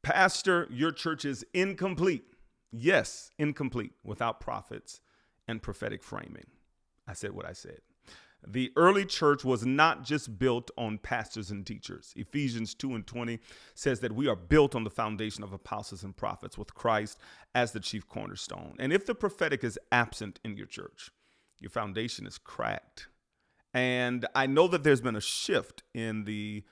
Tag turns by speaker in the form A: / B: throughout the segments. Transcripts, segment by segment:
A: Pastor, your church is incomplete. Yes, incomplete without prophets and prophetic framing. I said what I said. The early church was not just built on pastors and teachers. Ephesians 2:20 says that we are built on the foundation of apostles and prophets with Christ as the chief cornerstone. And if the prophetic is absent in your church, your foundation is cracked. And I know that there's been a shift in the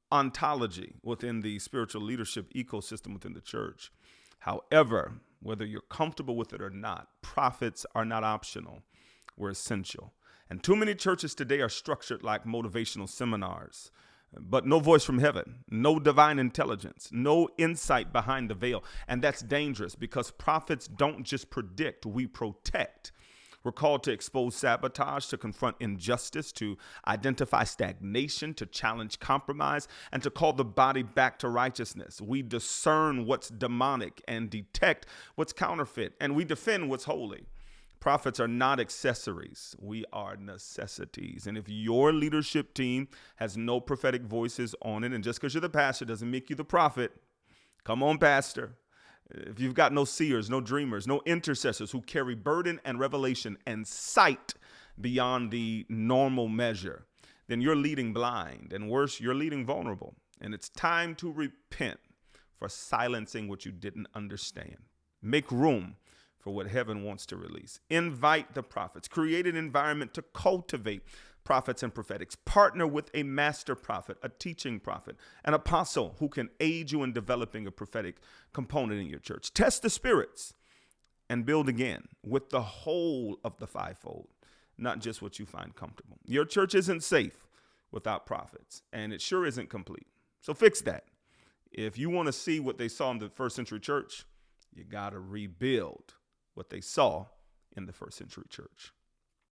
A: ontology within the spiritual leadership ecosystem within the church. However, whether you're comfortable with it or not, prophets are not optional. We're essential. And too many churches today are structured like motivational seminars, but no voice from heaven, no divine intelligence, no insight behind the veil. And that's dangerous because prophets don't just predict, we protect. We're called to expose sabotage, to confront injustice, to identify stagnation, to challenge compromise, and to call the body back to righteousness. We discern what's demonic and detect what's counterfeit, and we defend what's holy. Prophets are not accessories. We are necessities. And if your leadership team has no prophetic voices on it, and just because you're the pastor doesn't make you the prophet, come on, pastor. If you've got no seers, no dreamers, no intercessors who carry burden and revelation and sight beyond the normal measure, then you're leading blind, and worse, you're leading vulnerable. And it's time to repent for silencing what you didn't understand. Make room for what heaven wants to release. Invite the prophets. Create an environment to cultivate prophets and prophetics. Partner with a master prophet, a teaching prophet, an apostle who can aid you in developing a prophetic component in your church. Test the spirits and build again with the whole of the fivefold, not just what you find comfortable. Your church isn't safe without prophets, and it sure isn't complete. So fix that. If you want to see what they saw in the first century church, you got to rebuild what they saw in the first century church.